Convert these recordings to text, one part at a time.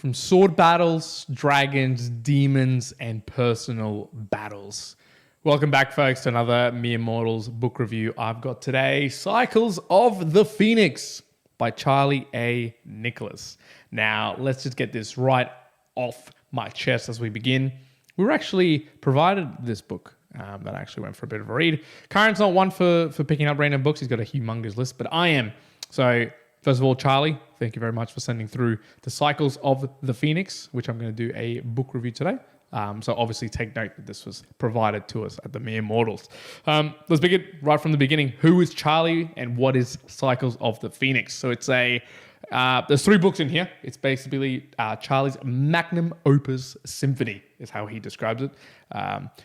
From sword battles, dragons, demons, and personal battles. Welcome back, folks, to another Mere Mortals book review. I've got today Cycles of the Phoenix by Charlie A. Nicholas. Now, let's just get this right off my chest as we begin. We were actually provided this book that I actually went for a bit of a read. Karen's not one for picking up random books. He's got a humongous list, but I am. So, first of all, Charlie, thank you very much for sending through the Cycles of the Phoenix, which I'm going to do a book review today. So obviously take note that this was provided to us at the Mere Mortals. Let's begin right from the beginning. Who is Charlie and what is Cycles of the Phoenix? So it's there's 3 books in here. It's basically Charlie's magnum opus symphony is how he describes it.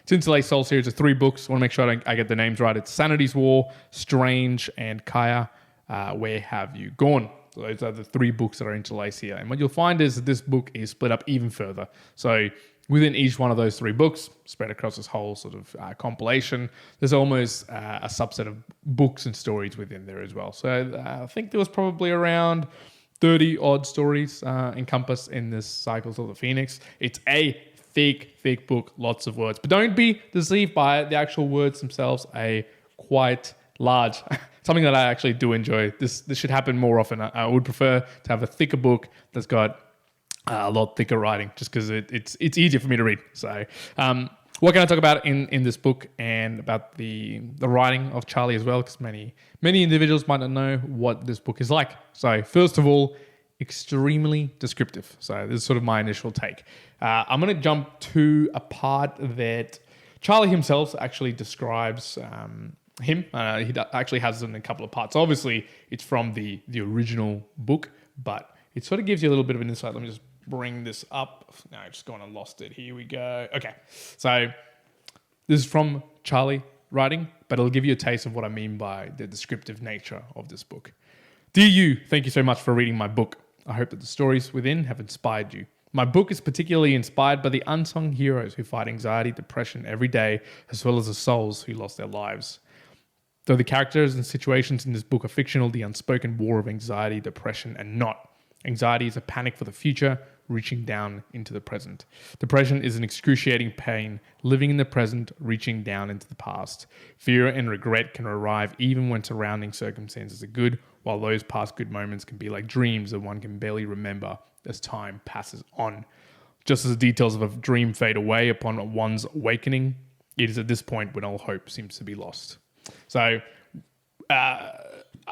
Scintillate Soul series of 3 books. I want to make sure I get the names right. It's Sanity's War, Strange, and Kaya. Where Have You Gone? So those are the 3 books that are interlaced here. And what you'll find is that this book is split up even further. So within each one of those 3 books, spread across this whole sort of compilation, there's almost a subset of books and stories within there as well. So I think there was probably around 30 odd stories encompassed in this Cycles of the Phoenix. It's a thick book, lots of words. But don't be deceived by it. The actual words themselves are quite large. Something that I actually do enjoy. This should happen more often. I would prefer to have a thicker book that's got a lot thicker writing, just because it's easier for me to read. So, what can I talk about in this book and about the writing of Charlie as well? Because many individuals might not know what this book is like. So, first of all, extremely descriptive. So, this is sort of my initial take. I'm going to jump to a part that Charlie himself actually describes. He actually has it in a couple of parts. Obviously, it's from the original book, but it sort of gives you a little bit of an insight. Let me just bring this up. No, I've just gone and lost it. Here we go. Okay, so this is from Charlie writing, but it'll give you a taste of what I mean by the descriptive nature of this book. Dear you, thank you so much for reading my book. I hope that the stories within have inspired you. My book is particularly inspired by the unsung heroes who fight anxiety, depression every day, as well as the souls who lost their lives. Though the characters and situations in this book are fictional, the unspoken war of anxiety, depression, and not. Anxiety is a panic for the future, reaching down into the present. Depression is an excruciating pain, living in the present, reaching down into the past. Fear and regret can arrive even when surrounding circumstances are good, while those past good moments can be like dreams that one can barely remember as time passes on. Just as the details of a dream fade away upon one's awakening, it is at this point when all hope seems to be lost. So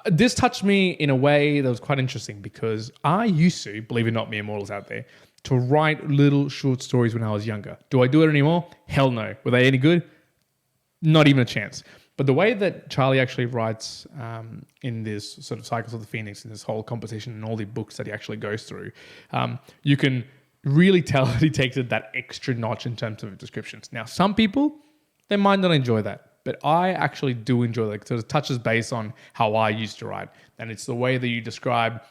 this touched me in a way that was quite interesting because I used to, believe it or not, Mere Mortals out there, to write little short stories when I was younger. Do I do it anymore? Hell no. Were they any good? Not even a chance. But the way that Charlie actually writes in this sort of Cycles of the Phoenix, in this whole composition and all the books that he actually goes through, you can really tell that he takes it that extra notch in terms of descriptions. Now, some people, they might not enjoy that. But I actually do enjoy that because it touches base on how I used to write. And it's the way that you describe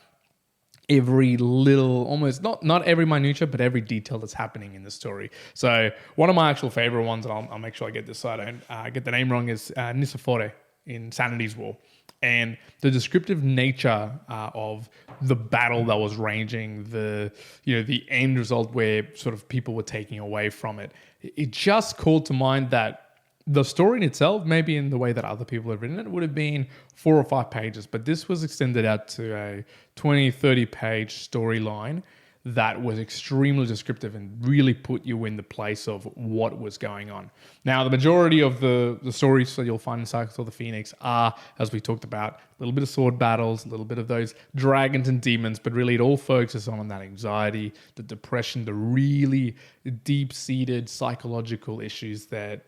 every little, almost not every minutia, but every detail that's happening in the story. So one of my actual favorite ones, and I'll make sure I get this so I don't get the name wrong, is Nisifore in Sanity's War. And the descriptive nature of the battle that was raging, the end result where sort of people were taking away from it, it just called to mind that the story in itself, maybe in the way that other people have written it, would have been 4 or 5 pages, but this was extended out to a 20, 30 page storyline that was extremely descriptive and really put you in the place of what was going on. Now, the majority of the stories that you'll find in Cycles of the Phoenix are, as we talked about, a little bit of sword battles, a little bit of those dragons and demons, but really it all focuses on that anxiety, the depression, the really deep-seated psychological issues that,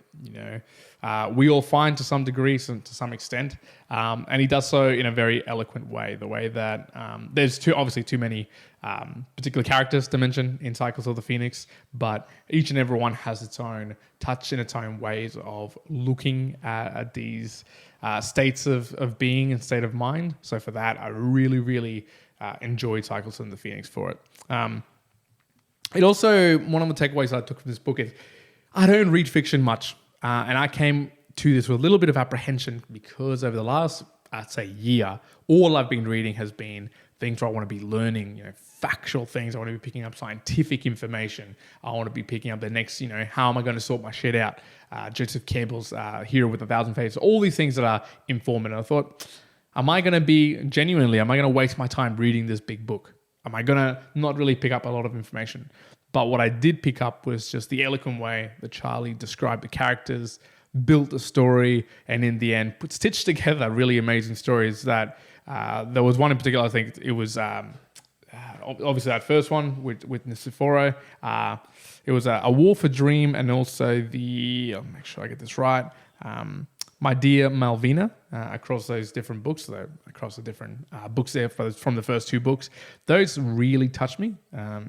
we all find to some degree, to some extent. And he does so in a very eloquent way, the way that there's obviously too many particular characters to mention in Cycles of the Phoenix, but each and every one has its own touch and its own ways of looking at these states of being and state of mind. So for that, I really enjoyed Cycles of the Phoenix for it. It also, one of the takeaways that I took from this book is I don't read fiction much. And I came to this with a little bit of apprehension because over the last, I'd say, year, all I've been reading has been things where I want to be learning, factual things. I want to be picking up scientific information. I want to be picking up the next, how am I going to sort my shit out? Joseph Campbell's Hero with 1,000 Faces. All these things that are informative. I thought, am I going to waste my time reading this big book? Am I going to not really pick up a lot of information? But what I did pick up was just the eloquent way that Charlie described the characters, built a story, and in the end, stitched together really amazing stories that there was one in particular, I think it was obviously that first one with Niceforo. It was a War for Dream, and also I'll make sure I get this right, My Dear Malvina, across those different books, across the different books there from the first two books. Those really touched me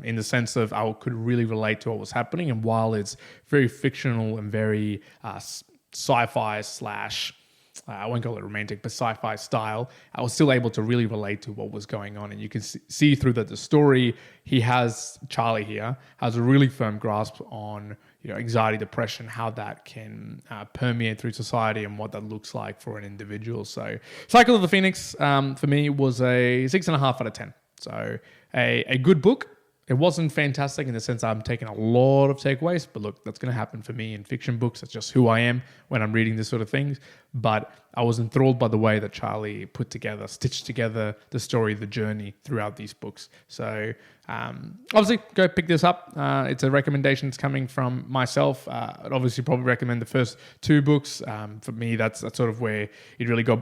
in the sense of I could really relate to what was happening. And while it's very fictional and very sci-fi / I won't call it romantic, but sci-fi style, I was still able to really relate to what was going on. And you can see through the story, Charlie here has a really firm grasp on anxiety, depression, how that can permeate through society and what that looks like for an individual. So Cycle of the Phoenix for me was a 6.5 out of 10. So a good book. It wasn't fantastic in the sense I'm taking a lot of takeaways, but look, that's going to happen for me in fiction books. That's just who I am when I'm reading this sort of things. But I was enthralled by the way that Charlie stitched together the story, the journey throughout these books. So obviously, go pick this up. It's a recommendation that's coming from myself. I'd obviously probably recommend the first two books. For me, that's sort of where it really got...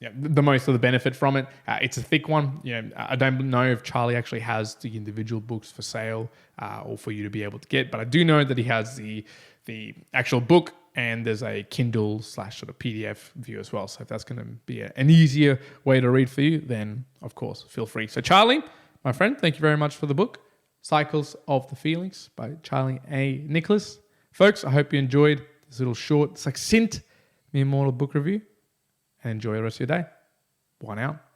the most of the benefit from it. It's a thick one. I don't know if Charlie actually has the individual books for sale or for you to be able to get, but I do know that he has the actual book, and there's a Kindle / sort of PDF view as well. So if that's going to be an easier way to read for you, then of course feel free. So Charlie, my friend, thank you very much for the book, Cycles of the Feelings by Charlie A. Nicholas. Folks, I hope you enjoyed this little short, succinct Mere Mortal book review. And enjoy the rest of your day. Juan out.